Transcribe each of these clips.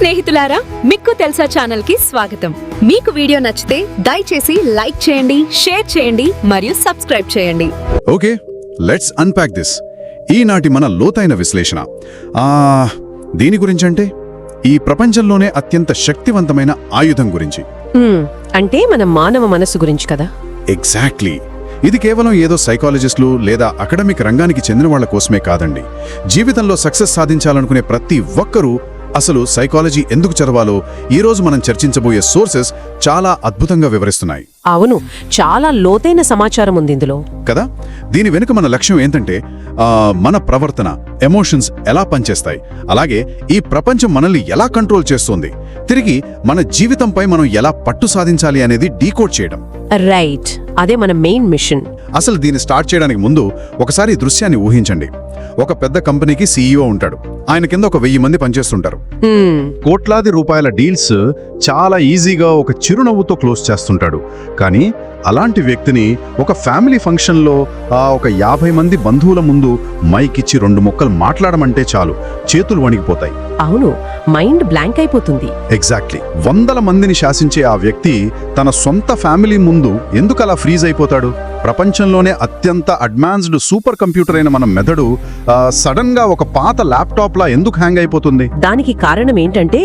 స్నేహితులారా, మీకు తెలుసా ఛానల్ కి స్వాగతం. మీకు వీడియో నచ్చితే దయచేసి లైక్ చేయండి, షేర్ చేయండి మరియు సబ్స్క్రైబ్ చేయండి. Okay, let's unpack this. ఈనాటి మన లోతైన విశ్లేషణ దీని గురించంటే ఈ ప్రపంచంలోనే అత్యంత శక్తివంతమైన ఆయుధం గురించి. అంటే మన మానవ మనసు గురించి కదా. ఎగ్జాక్ట్లీ. ఇది కేవలం ఏదో సైకాలజిస్టులు లేదా అకాడమిక్ రంగానికి చెందిన వాళ్ల కోసమే కాదండి. జీవితంలో సక్సెస్ సాధించాలనుకునే ప్రతి ఒక్కరూ అసలు సైకాలజీ ఎందుకు చదవాలో ఈరోజు మనం చర్చించబోయే సోర్సెస్ చాలా అద్భుతంగా వివరిస్తున్నాయి. అవును, చాలా లోతైన సమాచారం ఉంది ఇందులో కదా. దీని వెనుక మన లక్ష్యం ఏంటంటే మన ప్రవర్తన, ఎమోషన్స్ ఎలా పనిచేస్తాయి, అలాగే ఈ ప్రపంచం మనల్ని ఎలా కంట్రోల్ చేస్తుంది, తిరిగి మన జీవితంపై మనం ఎలా పట్టు సాధించాలి అనేది డీకోడ్ చేయడం. రైట్, అదే మన మెయిన్ మిషన్. అసలు దీన్ని స్టార్ట్ చేయడానికి ముందు ఒకసారి ఈ దృశ్యాన్ని ఊహించండి. ఒక పెద్ద కంపెనీకి సీఈఓ ఉంటాడు. ఆయన కింద 1000 మంది పనిచేస్తుంటారు. కోట్లాది రూపాయల డీల్స్ చాలా ఈజీగా ఒక చిరునవ్వుతో క్లోజ్ చేస్తుంటాడు. కానీ అలాంటి వ్యక్తిని ఒక ఫ్యామిలీ ఫంక్షన్లో ఒక 50 మంది బంధువుల ముందు మైక్ ఇచ్చి 2 ముక్కలు మాట్లాడమంటే చాలు, చేతులు వణికిపోతాయి. అవును, మైండ్ బ్లాంక్ అయిపోతుంది. ఎగ్జాక్ట్లీ. 100 మందిని శాసించే ఆ వ్యక్తి తన సొంత ఫ్యామిలీ ముందు ఎందుకు అలా ఫ్రీజ్ అయిపోతాడు? ప్రపంచంలోనే అత్యంత అడ్వాన్స్డ్ సూపర్ కంప్యూటర్ అయిన మన మెదడు సడన్ గా ఒక పాత ల్యాప్టాప్ లా ఎందుకు హ్యాంగ్ అయిపోతుంది? దానికి కారణం ఏంటంటే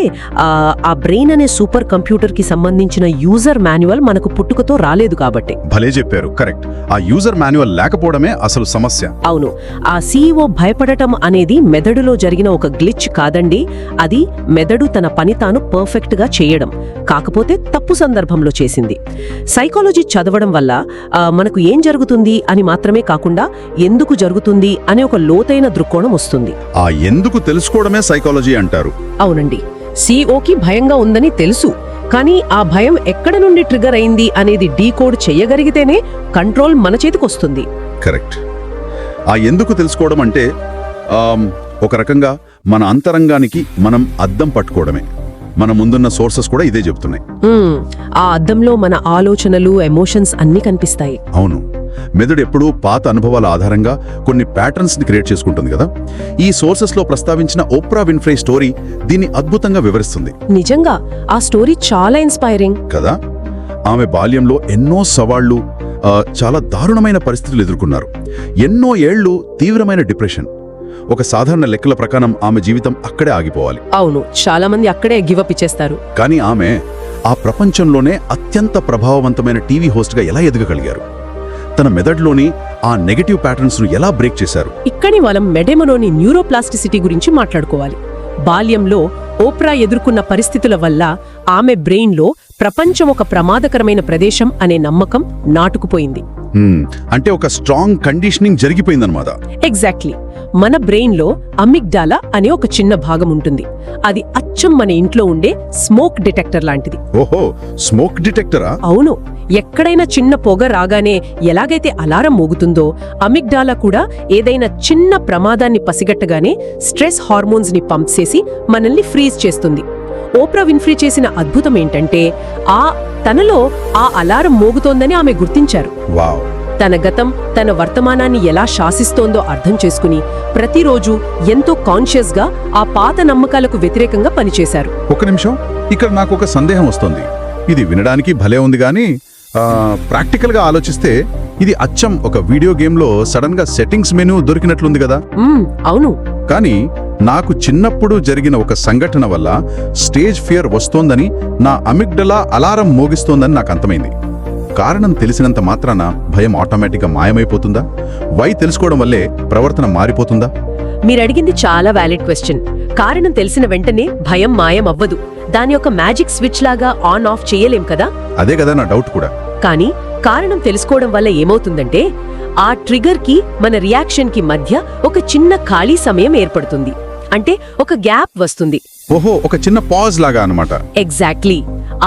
ఆ బ్రెయిన్ అనే సూపర్ కంప్యూటర్ కి సంబంధించిన యూజర్ మాన్యువల్ మనకు పుట్టుకతో రాలేదు కాబట్టి. భలే చెప్పారు, కరెక్ట్. ఆ యూజర్ మాన్యువల్ లేకపోవడమే అసలు సమస్య. అవును, ఆ సీఈఓ భయపడటం అనేది మెదడులో జరిగిన ఒక గ్లిచ్ కాదండి. అది మెదడు తన పని తాను పర్ఫెక్ట్ గా చేయడం, కాకపోతే తప్పు సందర్భంలో చేసింది. సైకాలజీ చదవడం వల్ల మనకు ఏం జరుగుతుంది అని మాత్రమే కాకుండా ఎందుకు జరుగుతుంది అనే ఒక లోతైన దృక్కోణం వస్తుంది. ఆ ఎందుకు తెలుసుకోవడమే సైకాలజీ అంటారు. అవునండి, సీఈఓకి భయంగా ఉందని తెలుసు, కానీ ఆ భయం ఎక్కడ నుండి ట్రిగర్ అయింది అనేది డీకోడ్ చేయగలిగితేనే కంట్రోల్ మన చేతికొస్తుంది. కరెక్ట్. ఆ ఎందుకు తెలుసుకోవడం అంటే ఒక రకంగా మన అంతరంగానికి మనం అద్దం పట్టుకోవడమే. మన ముందున్న సోర్సెస్ కూడా ఇదే చెబుతున్నాయి. ఆ అద్దంలో మన ఆలోచనలు, ఎమోషన్స్ అన్నీ కనిపిస్తాయి. అవును, మెదడు ఎప్పుడూ పాత అనుభవాల ఆధారంగా కొన్ని ప్యాటర్న్స్ ని క్రియేట్ చేసుకుంటుంది కదా. ఈ సోర్సెస్ లో ప్రస్తావించిన ఓప్రా విన్ఫ్రే స్టోరీ దీన్ని అద్భుతంగా వివరిస్తుంది. నిజంగా ఆ స్టోరీ చాలా ఇన్స్పైరింగ్ కదా. ఆమె బాల్యంలో ఎన్నో సవాళ్లు, చాలా దారుణమైన పరిస్థితులు ఎదుర్కొన్నారు. ఎన్నో ఏళ్లు తీవ్రమైన డిప్రెషన్. ఒక సాధారణ లెక్కల ప్రకారం ఆమె జీవితం అక్కడే ఆగిపోవాలి. అవును, చాలా మంది అక్కడే గివప్ ఇచ్చేస్తారు. కానీ ఆమె ఆ ప్రపంచంలోనే అత్యంత ప్రభావవంతమైన టీవీ హోస్ట్గా ఎలా ఎదగగలిగారు? తన మెదడులోని ఆ నెగటివ్ ప్యాటర్న్స్ ను ఎలా బ్రేక్ చేశారు? ఇక్కడి మనం మెడెమలోని న్యూరోప్లాస్టిసిటీ గురించి మాట్లాడుకోవాలి. బాల్యంలో ఓప్రా ఎదుర్కొన్న పరిస్థితుల వల్ల ఆమె బ్రెయిన్లో ప్రపంచం ఒక ప్రమాదకరమైన ప్రదేశం అనే నమ్మకం నాటుకుపోయింది. అంటే ఒక స్ట్రాంగ్ కండిషనింగ్ జరిగిపోయిందన్నమాట. ఎగ్జాక్ట్లీ. మన బ్రెయిన్లో అమిగ్డాలా అనే ఒక చిన్న భాగం ఉంటుంది. అది అచ్చం మన ఇంట్లో ఉండే స్మోక్ డిటెక్టర్ లాంటిది. ఓహో, స్మోక్ డిటెక్టరా? అవును. ఎక్కడైనా చిన్న పొగ రాగానే ఎలాగైతే అలారం మోగుతుందో, అమిగ్డాలా కూడా ఏదైనా చిన్న ప్రమాదాన్ని పసిగట్టగానే స్ట్రెస్ హార్మోన్స్ ని పంప్ చేసి మనల్ని ఫ్రీజ్ చేస్తుంది. ఓప్రా విన్ఫ్రీ చేసిన అద్భుతం ఏంటంటే తనలో ఆ అలారం మోగుతోందని ఆమె గుర్తించారు. వావ్. తన గతం తన వర్తమానాన్ని ఎలా శాసిస్తోందో అర్థం చేసుకుని ప్రతిరోజు ఎంతో కాన్షియస్ గా ఆ పాత నమ్మకాలకు వ్యతిరేకంగా పనిచేశారు. ఒక నిమిషం, ఇక్కడ నాకు ఒక సందేహం వస్తుంది. ఇది వినడానికి భలే ఉంది, కానీ ప్రాక్టికల్ గా ఆలోచిస్తే ఇది అచ్చం ఒక వీడియో గేమ్ లో సడన్ గా సెట్టింగ్స్ మెనూ దొరికినట్లుంది కదా. అవును. కానీ నాకు చిన్నప్పుడు జరిగిన ఒక సంఘటన వల్ల స్టేజ్ ఫియర్ వస్తోందని, నా అమిగ్డలా అలారం మోగిస్తోందని నాకు అర్థమైంది. కారణం తెలిసినంత మాత్రాన భయం ఆటోమేటిక్గా మాయమైపోతుందా? వై తెలుసుకోవడం వల్లే ప్రవర్తన మారిపోతుందా? మీరడిగింది చాలా వ్యాలిడ్ క్వశ్చన్. కారణం తెలిసిన వెంటనే భయం మాయం అవ్వదు. దాని యొక్క మ్యాజిక్ స్విచ్ లాగా ఆన్ ఆఫ్ చేయలేం కదా. అదే కదా నా డౌట్ కూడా. కానీ కారణం తెలుసుకోవడం వల్ల ఏమవుతుందంటే ఆ ట్రిగర్ కి మన రియాక్షన్ కి మధ్య ఒక చిన్న ఖాళీ సమయం ఏర్పడుతుంది. అంటే ఒక గ్యాప్ వస్తుంది. ఓహో, ఒక చిన్న పాజ్ లాగా అన్నమాట. ఎగ్జాక్ట్లీ.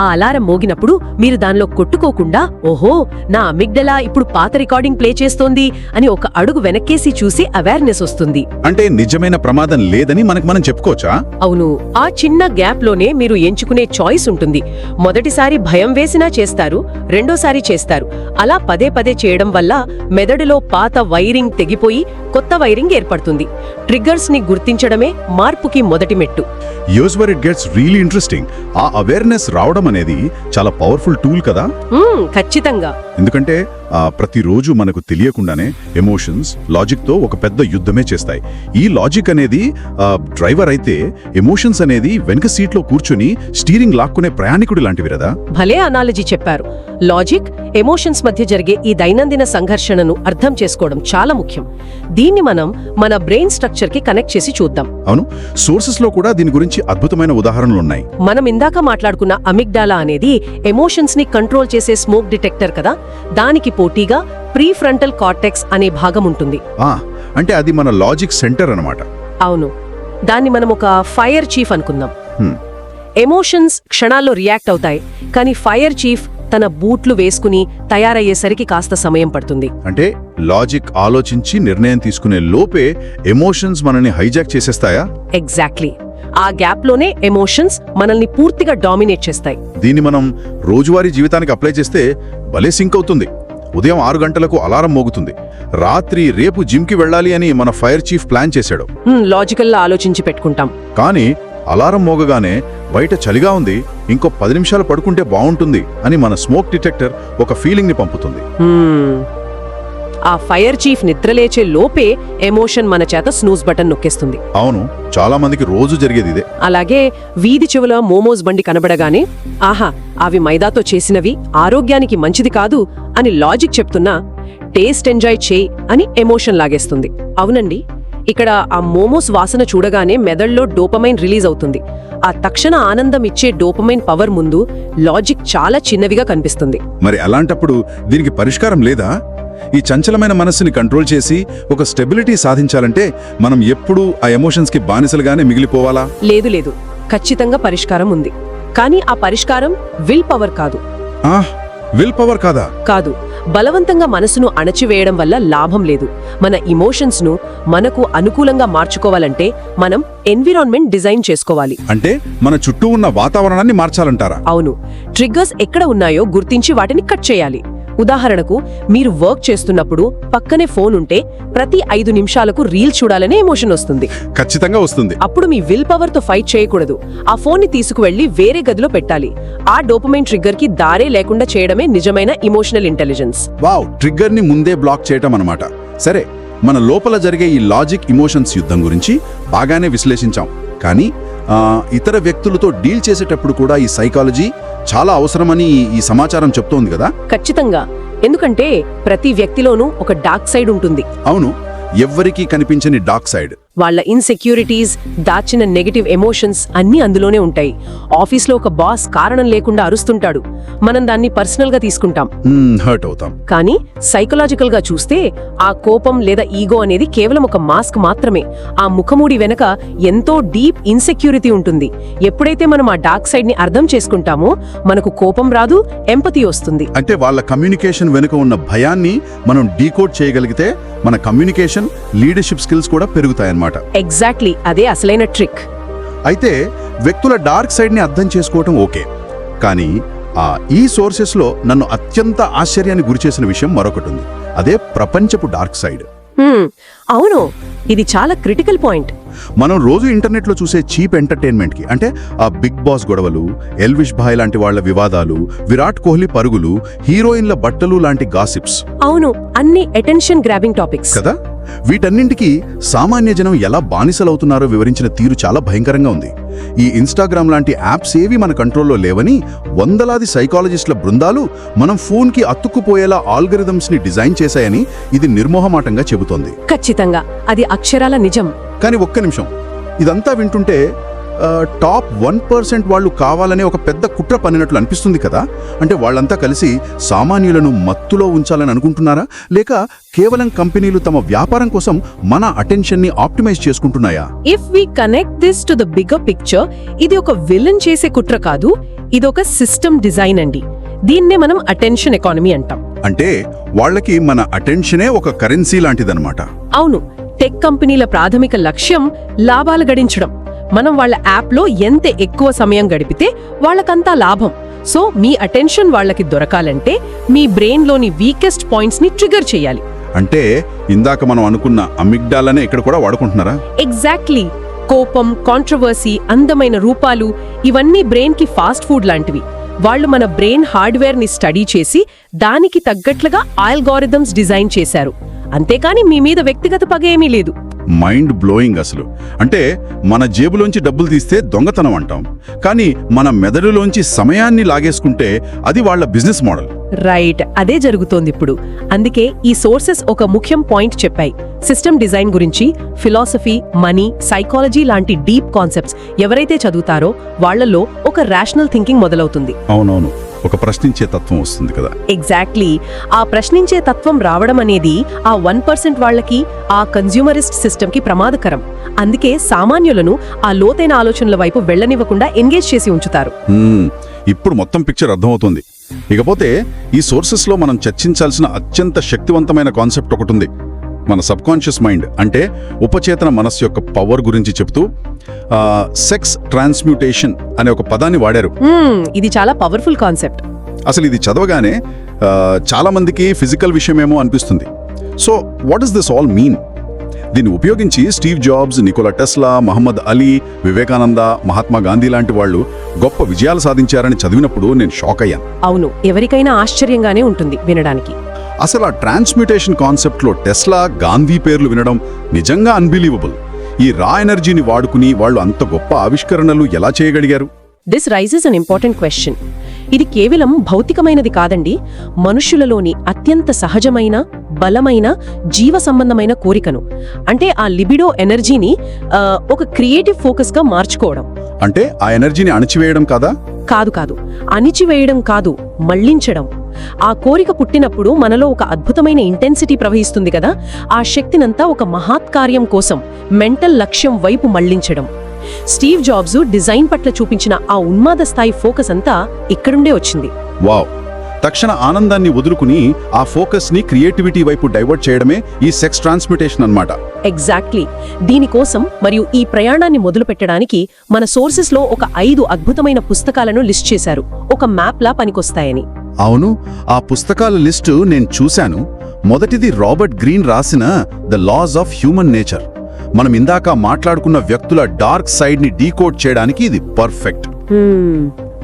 ఆ అలారం మోగినప్పుడు మీరు దానిలో కొట్టుకోకుండా ఓహో నా అమిగ్డలా ఇప్పుడు పాత రికార్డింగ్ ప్లే చేస్తోంది అని ఒక అడుగు వెనక్కేసి చూసి అవేర్నెస్ వస్తుంది. అంటే నిజమైన ప్రమాదం లేదని మనం చెప్పుకోవచ్చా? అవును, ఆ చిన్న గ్యాప్ లోనే మీరు ఎంచుకునే చాయిస్ ఉంటుంది. మొదటిసారి భయం వేసినా చేస్తారు, రెండోసారి చేస్తారు. అలా పదే పదే చేయడం వల్ల మెదడులో పాత వైరింగ్ తెగిపోయి కొత్త వైరింగ్ ఏర్పడుతుంది. ట్రిగ్గర్స్ ని గుర్తించడమే మార్పుకి మొదటి మెట్టు. యూజ్వర్ ఇట్ గెట్స్ రియలీ ఇంట్రెస్టింగ్. ఆ అవేర్నెస్ రావడం అనేది చాలా పవర్ఫుల్ టూల్ కదా? ఖచ్చితంగా. ఎందుకంటే ప్రతిరోజు మనకు తెలియకుండానే ఎమోషన్స్ లాజిక్ తో ఒక పెద్ద యుద్ధమే చేస్తాయి. ఈ లాజిక్ అనేది డ్రైవర్ అయితే ఎమోషన్స్ అనేది వెనక సీట్లో కూర్చుని స్టీరింగ్ లాక్కునే ప్రయాణికుడు లాంటివి కదా? భలే అనాలజీ చెప్పారు. లాజిక్ ఎమోషన్స్ మధ్య జరిగే ఈ దైనందిన సంఘర్షణను అర్థం చేసుకోవడం చాలా ముఖ్యం. దీన్ని మనం మన బ్రెయిన్ స్ట్రక్చర్ కి కనెక్ట్ చేసి చూద్దాం. అవును, సోర్సెస్ లో కూడా దీని గురించి అద్భుతమైన ఉదాహరణలు ఉన్నాయి. మనం ఇందాక మాట్లాడుకున్న అమిగ్డాలా అనేది ఎమోషన్స్ ని కంట్రోల్ చేసే స్మోక్ డిటెక్టర్ కదా. దానికి పోటీగా ప్రీఫ్రంటల్ కార్టెక్స్ అనే భాగం ఉంటుంది. అంటే అది మన లాజిక్ సెంటర్ అన్నమాట. అవును, దాన్ని మనం ఒక ఫైర్ చీఫ్ అనుకుందాం. ఎమోషన్స్ క్షణాల్లో రియాక్ట్ అవుతాయి, కానీ ఫైర్ చీఫ్ తన బూట్లు వేసుకుని తయారయ్యేసరికి కాస్త సమయం పడుతుంది. అంటే లాజిక్ ఆలోచించి నిర్ణయం తీసుకునే లోపే ఎమోషన్స్ మనల్ని హైజాక్ చేసేస్తాయా? ఎగ్జాక్ట్లీ. ఆ గ్యాప్ లోనే ఎమోషన్స్ మనల్ని పూర్తిగా డామినేట్ చేస్తాయి. దీన్ని మనం రోజువారీ జీవితానికి అప్లై చేస్తే భలే సింక్ అవుతుంది. ఉదయం 6 గంటలకు అలారం మోగుతుంది. రాత్రి రేపు జిమ్కి వెళ్ళాలి అని మన ఫైర్ చీఫ్ ప్లాన్ చేశాడు. లాజికల్లా ఆలోచించి పెట్టుకుంటాం. కానీ అలారం మోగగానే బయట చలిగా ఉంది, ఇంకో 10 నిమిషాలు పడుకుంటే బాగుంటుంది అని మన స్మోక్ డిటెక్టర్ ఒక ఫీలింగ్ ని పంపుతుంది. ఆ ఫైర్ చీఫ్ నిద్రలేచే లోపే ఎమోషన్ మన చేత స్నూజ్ బటన్ నొక్కేస్తుంది. అవును, చాలా మందికి రోజు జరిగేది ఇదే. అలాగే వీధి చెవుల మోమోస్ బండి కనబడగానే ఆహా అవి మైదాతో చేసినవి, ఆరోగ్యానికి మంచిది కాదు అని లాజిక్ చెప్తున్నా టేస్ట్ ఎంజాయ్ చేయి అని ఎమోషన్ లాగేస్తుంది. అవునండి, ఇక్కడ ఆ మోమోస్ వాసన చూడగానే మెదడులో డోపమైన్ రిలీజ్ అవుతుంది. ఆ తక్షణ ఆనందం ఇచ్చే డోపమైన్ పవర్ ముందు లాజిక్ చాలా చిన్నవిగా కనిపిస్తుంది. మరి అలాంటప్పుడు దీనికి పరిష్కారం లేదా? ఈ చంచలమైన మనస్సుని కంట్రోల్ చేసి ఒక స్టెబిలిటీ సాధించాలంటే మనం ఎప్పుడూ ఆ ఎమోషన్స్ కి బానిసలుగానే మిగిలిపోవాలా? లేదు లేదు, ఖచ్చితంగా పరిష్కారం ఉంది. కానీ ఆ పరిష్కారం విల్ పవర్ కాదు. విల్ పవర్ కాదా? కాదు. బలవంతంగా మనసును అణచివేయడం వల్ల లాభం లేదు. మన ఇమోషన్స్ ను మనకు అనుకూలంగా మార్చుకోవాలంటే మనం ఎన్విరాన్మెంట్ డిజైన్ చేసుకోవాలి. అంటే మన చుట్టూ ఉన్న వాతావరణాన్ని మార్చాలంటారా? అవును, ట్రిగ్గర్స్ ఎక్కడ ఉన్నాయో గుర్తించి వాటిని కట్ చేయాలి. ఉదాహరణకు, మీరు వర్క్ చేస్తున్నప్పుడు పక్కనే ఫోన్ ఉంటే ప్రతి 5 నిమిషాలకు రీల్ చూడాలనే ఎమోషన్ వస్తుంది. ఖచ్చితంగా వస్తుంది. అప్పుడు మీ విల్ పవర్ తో ఫైట్ చేయకూడదు. ఆ ఫోన్ ని తీసుకువెళ్లి వేరే గదిలో పెట్టాలి. ఆ డోపమైన్ ట్రిగ్గర్ కి దారే లేకుండా చేయడమే నిజమైన ఇమోషనల్ ఇంటెలిజెన్స్. వావ్, ట్రిగ్గర్ ని ముందే బ్లాక్ చేయటం అన్నమాట. సరే, మన లోపల జరిగే ఈ లాజిక్ ఇమోషన్స్ యుద్ధం గురించి బాగానే విశ్లేషించాం. కానీ ఇతర వ్యక్తులతో డీల్ చేసేటప్పుడు కూడా ఈ సైకాలజీ చాలా అవసరమని ఈ సమాచారం చెప్తోంది కదా? ఖచ్చితంగా. ఎందుకంటే ప్రతి వ్యక్తిలోనూ ఒక డార్క్ సైడ్ ఉంటుంది. అవును, ఎవ్వరికీ కనిపించని డార్క్ సైడ్. వాళ్ళ ఇన్సెక్యూరిటీస్, దాచిన నెగటివ్ ఎమోషన్స్ అన్నీ అందులోనే ఉంటాయి. ఆఫీస్లో ఒక బాస్ కారణం లేకుండా అరుస్తుంటాడు, మనం దాన్ని పర్సనల్ గా తీసుకుంటాం, హర్ట్ అవుతాం. కానీ సైకలాజికల్ గా చూస్తే ఆ కోపం లేదా ఈగో అనేది కేవలం ఒక మాస్క్ మాత్రమే. ఆ ముఖమూడి వెనక ఎంతో డీప్ ఇన్సెక్యూరిటీ ఉంటుంది. ఎప్పుడైతే మనం ఆ డార్క్ సైడ్ ని అర్థం చేసుకుంటామో మనకు కోపం రాదు, ఎంపతి వస్తుంది. అంటే వాళ్ళ కమ్యూనికేషన్ వెనుక ఉన్న భయాన్ని మనం డీకోడ్ చేయగలిగితే మన కమ్యూనికేషన్, లీడర్షిప్ స్కిల్స్ కూడా పెరుగుతాయన్నమాట. ఎగ్జాక్ట్లీ, అదే అసలైన ట్రిక్. అయితే వ్యక్తుల డార్క్ సైడ్ ని అర్థం చేసుకోవటం ఓకే, కానీ ఈ సోర్సెస్ లో నన్ను అత్యంత ఆశ్చర్యానికి గురిచేసిన విషయం మరొకటి ఉంది. అదే ప్రపంచపు డార్క్ సైడ్. అవును, ఇది చాలా క్రిటికల్ పాయింట్. మనం రోజు ఇంటర్నెట్లో చూసే చీప్ ఎంటర్టైన్మెంట్ కి, అంటే ఆ బిగ్ బాస్ గొడవలు, ఎల్విష్ భాయ్ లాంటి వాళ్ల వివాదాలు, విరాట్ కోహ్లీ పరుగులు, హీరోయిన్ల బట్టలు లాంటి గాసిప్స్. అవును, అన్ని అటెన్షన్ గ్రాబింగ్ టాపిక్స్ కదా. వీటన్నింటికి సామాన్య జనం ఎలా బానిసలవుతున్నారో వివరించిన తీరు చాలా భయంకరంగా ఉంది. ఈ ఇన్స్టాగ్రామ్ లాంటి యాప్స్ ఏవి మన కంట్రోల్లో లేవని వందలాది సైకాలజిస్టుల బృందాలు మనం ఫోన్కి అతుక్కుపోయేలా ఆల్గరిథమ్స్ ని డిజైన్ చేశాయని ఇది నిర్మోహమాటంగా చెబుతోంది. ఖచ్చితంగా, అది అక్షరాల నిజం. కానీ ఒక్క నిమిషం, ఇదంతా వింటుంటే టాప్ 1% వాళ్ళు కావాలనే ఒక పెద్ద కుట్ర పన్నినట్లు అనిపిస్తుంది కదా. అంటే వాళ్ళంతా కలిసి సామాన్యులను మత్తులో ఉంచాలని అనుకుంటున్నారా, లేక కేవలం కంపెనీలు తమ వ్యాపారం కోసం మన అటెన్షన్ని ఆప్టిమైజ్ చేసుకుంటున్నాయా? If we connect this to the bigger picture, ఇది ఒక విలన్ చేసే కుట్ర కాదు, ఇది ఒక సిస్టమ్ డిజైన్ అండి. దీన్నే మనం అటెన్షన్ ఎకానమీ అంటాం. అంటే వాళ్ళకి మన అటెన్షనే ఒక కరెన్సీ లాంటిదన్నమాట. అవును, టెక్ కంపెనీల ప్రాథమిక లక్ష్యం లాభాలు గడించడం. మనం వాళ్ళ యాప్లో ఎంత ఎక్కువ సమయం గడిపితే వాళ్ళకంతా లాభం. సో మీ అటెన్షన్ వాళ్ళకి దొరకాలంటే మీ బ్రెయిన్లోని వీకెస్ట్ పాయింట్స్ని ట్రిగర్ చేయాలి. అంటే ఇందాక మనం అనుకున్న అమిగ్డాలనే ఇక్కడ కూడా వాడుకుంటున్నారా? ఎగ్జాక్ట్లీ. కోపం, కాంట్రవర్సీ, అందమైన రూపాలు, ఇవన్నీ బ్రెయిన్కి ఫాస్ట్ ఫుడ్ లాంటివి. వాళ్ళు మన బ్రెయిన్ హార్డ్వేర్ని స్టడీ చేసి దానికి తగ్గట్లుగా ఆల్గారిథమ్స్ డిజైన్ చేశారు. అంతేకాని మీ మీద వ్యక్తిగత పగ ఏమీ లేదు. మైండ్ బ్లోయింగ్ అసలు. అంటే మన జేబులోంచి డబ్బులు తీస్తే దొంగతనం అంటాం, కానీ మన మెదడులోంచి సమయాన్ని లాగేసుకుంటే అది వాళ్ళ బిజినెస్ మోడల్. రైట్, అదే జరుగుతోంది ఇప్పుడు. అందుకే ఈ సోర్సెస్ ఒక ముఖ్యం పాయింట్ చెప్పాయి. సిస్టమ్ డిజైన్ గురించి ఫిలాసఫీ, మనీ, సైకాలజీ లాంటి డీప్ కాన్సెప్ట్స్ ఎవరైతే చదువుతారో వాళ్లలో ఒక రేషనల్ థింకింగ్ మొదలవుతుంది. అవునవును, ఒక ప్రశ్నించే తత్వం వస్తుంది కదా. ఎగ్జాక్ట్లీ. ఆ ప్రశ్నించే తత్వం రావడం అనేది ఆ 1% వాళ్ళకి, ఆ కన్స్యూమరిస్ట్ సిస్టమ్కి ప్రమాదకరం. అందుకే సామాన్యులను ఆ లోతైన ఆలోచనల వైపు వెళ్లనివ్వకుండా ఎంగేజ్ చేసి ఉంచుతారు. ఇప్పుడు మొత్తం పిక్చర్ అర్థమవుతుంది. ఇకపోతే ఈ సోర్సెస్లో మనం చర్చించాల్సిన అత్యంత శక్తివంతమైన కాన్సెప్ట్ ఒకటి ఉంది. మన సబ్కాన్షియస్ మైండ్, అంటే ఉపచేతన మనస్సు యొక్క పవర్ గురించి చెప్తూ సెక్స్ ట్రాన్స్మ్యూటేషన్ అనే ఒక పదాన్ని వాడారు. ఇది చాలా పవర్ఫుల్ కాన్సెప్ట్. అసలు ఇది చదవగానే చాలా మందికి ఫిజికల్ విషయమేమో అనిపిస్తుంది. So what does this all mean? దీన్ని ఉపయోగించి Steve Jobs, Nikola Tesla, Muhammad Ali, Vivekananda, Mahatma Gandhi లాంటి వాళ్ళు గొప్ప విజయాలు సాధించారని చదివినప్పుడు నేను షాక్ అయ్యాను. అవును, ఎవరికైనా ఆశ్చర్యంగానే ఉంటుంది వినడానికి. అసలు ఆ ట్రాన్స్మ్యూటేషన్ కాన్సెప్ట్లో టెస్లా, గాంధీ పేర్లు వినడం నిజంగా అన్బిలీవబుల్. ఈ రా ఎనర్జీని వాడుకుని వాళ్ళు అంత గొప్ప ఆవిష్కరణలు ఎలా చేయగలిగారు? This raises an important question. ఇది కేవలం భౌతికమైనది కాదండి, మనుష్యులలోని అత్యంత సహజమైన, బలమైన, జీవ సంబంధమైన కోరికను, అంటే ఆ లిబిడో ఎనర్జీని ఒక క్రియేటివ్ ఫోకస్గా మార్చుకోవడం. అంటే ఆ ఎనర్జీని అణచివేయడం కాదా? కాదు, అణిచివేయడం కాదు, మళ్లించడం. ఆ కోరిక పుట్టినప్పుడు మనలో ఒక అద్భుతమైన ఇంటెన్సిటీ ప్రవహిస్తుంది కదా, ఆ శక్తినంతా ఒక మహత్కార్యం కోసం, మెంటల్ లక్ష్యం వైపు మళ్లించడం. స్టీవ్ జాబ్స్ డిజైన్ పట్ల చూపించిన ఆ ఉన్మాద స్థాయి ఫోకస్ అంతా ఇక్కడుండే వచ్చింది. వావ్! తక్షణ ఆనందాన్ని వదులుకుని ఆ ఫోకస్ని క్రియేటివిటీ వైపు డైవర్ట్ చేయడమే ఈ సెక్స్ ట్రాన్స్మ్యూటేషన్ అన్నమాట. ఎగ్జాక్ట్లీ. దీనికోసం మరియు ఈ ప్రయాణాన్ని మొదలు పెట్టడానికి మన సోర్సెస్లో ఒక 5 అద్భుతమైన పుస్తకాలను లిస్ట్ చేశారు, ఒక మ్యాప్లా పనికొస్తాయని. అవును, ఆ పుస్తకాల లిస్టు నేను చూశాను. మొదటిది రాబర్ట్ గ్రీన్ రాసిన the laws of human nature. మనం ఇందాక మాట్లాడుకున్న వ్యక్తుల డార్క్ సైడ్ ని డీకోడ్ చేయడానికి ఇది పర్ఫెక్ట్.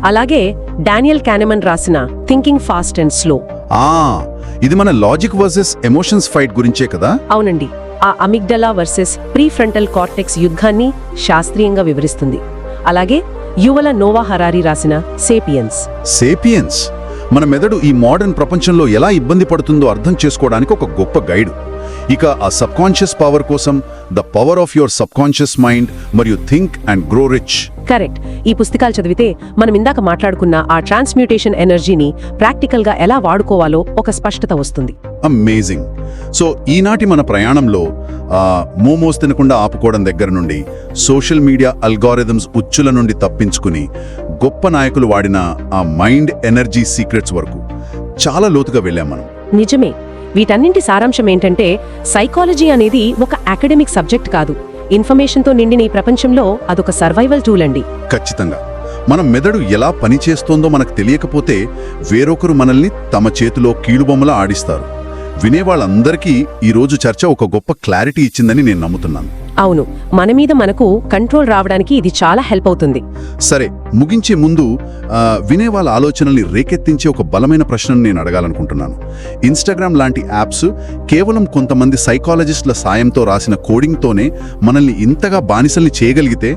అలాగే డానియల్ కానెమన్ రాసిన థింకింగ్ ఫాస్ట్ అండ్ స్లో. ఇది మన లాజిక్ వర్సెస్ ఎమోషన్స్ ఫైట్ గురించే కదా? అవునండి, ఆ అమిగ్డలా వర్సెస్ ప్రీఫ్రంటల్ కార్టెక్స్ యుద్ధాన్ని శాస్త్రీయంగా వివరిస్తుంది. అలాగే యువల నోవా హరారి రాసిన సేపియన్స్ మన మెదడు ఈ మోడర్న్ ప్రపంచంలో ఎలా ఇబ్బంది పడుతుందో అర్థం చేసుకోవడానికి ఒక గొప్ప గైడ్. ఇక ఆ సబ్కాన్షియస్ పవర్ కోసం the power of your subconscious mind మరియు think and grow rich. Correct. ఈ పుస్తకాలు చదివితే మనం ఇందాక మాట్లాడుకున్న ఆ ట్రాన్స్మ్యూటేషన్ ఎనర్జీని ప్రాక్టికల్గా ఎలా వాడుకోవాలో ఒక స్పష్టత వస్తుంది. అమేజింగ్. సో ఈనాటి మన ప్రయాణంలో మోమోస్ తినకుండా ఆపుకోవడం దగ్గర నుండి, సోషల్ మీడియా అల్గారిథమ్స్ ఉచ్చుల నుండి తప్పించుకుని, గొప్ప నాయకులు వాడిన ఆ మైండ్ ఎనర్జీ సీక్రెట్స్ వరకు చాలా లోతుగా వెళ్ళాం మనం. నిజమే. వీటన్నింటి సారాంశం ఏంటంటే, సైకాలజీ అనేది ఒక అకాడమిక్ సబ్జెక్ట్ కాదు. ఇన్ఫర్మేషన్తో నిండిన ఈ ప్రపంచంలో అదొక సర్వైవల్ టూల్ అండి. ఖచ్చితంగా. మన మెదడు ఎలా పనిచేస్తోందో మనకు తెలియకపోతే వేరొకరు మనల్ని తమ చేతిలో కీలుబొమ్మలా ఆడిస్తారు. వినేవాళ్ళందరికీ ఈరోజు చర్చ ఒక గొప్ప క్లారిటీ ఇచ్చిందని నేను నమ్ముతున్నాను. అవును, మన మీద మనకు కంట్రోల్ రావడానికి ఇది చాలా హెల్ప్ అవుతుంది. సరే, ముగించే ముందు వినేవాళ్ళ ఆలోచనల్ని రేకెత్తించే ఒక బలమైన ప్రశ్నను నేను అడగాలనుకుంటున్నాను. ఇన్స్టాగ్రామ్ లాంటి యాప్స్ కేవలం కొంతమంది సైకాలజిస్టుల సాయంతో రాసిన కోడింగ్తోనే మనల్ని ఇంతగా బానిసల్ని చేయగలిగితే,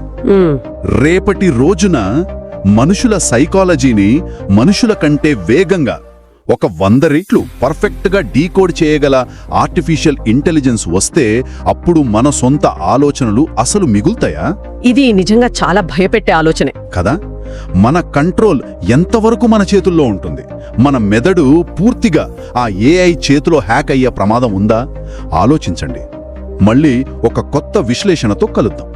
రేపటి రోజున మనుషుల సైకాలజీని మనుషుల కంటే వేగంగా ఒక 100 రెట్లు పర్ఫెక్ట్గా డీకోడ్ చేయగల ఆర్టిఫిషియల్ ఇంటెలిజెన్స్ వస్తే అప్పుడు మన సొంత ఆలోచనలు అసలు మిగులుతాయా? ఇది నిజంగా చాలా భయపెట్టే ఆలోచనే కదా? మన కంట్రోల్ ఎంతవరకు మన చేతుల్లో ఉంటుంది? మన మెదడు పూర్తిగా ఆ ఏఐ చేతిలో హ్యాక్ అయ్యే ప్రమాదం ఉందా? ఆలోచించండి. మళ్ళీ ఒక కొత్త విశ్లేషణతో కలుద్దాం.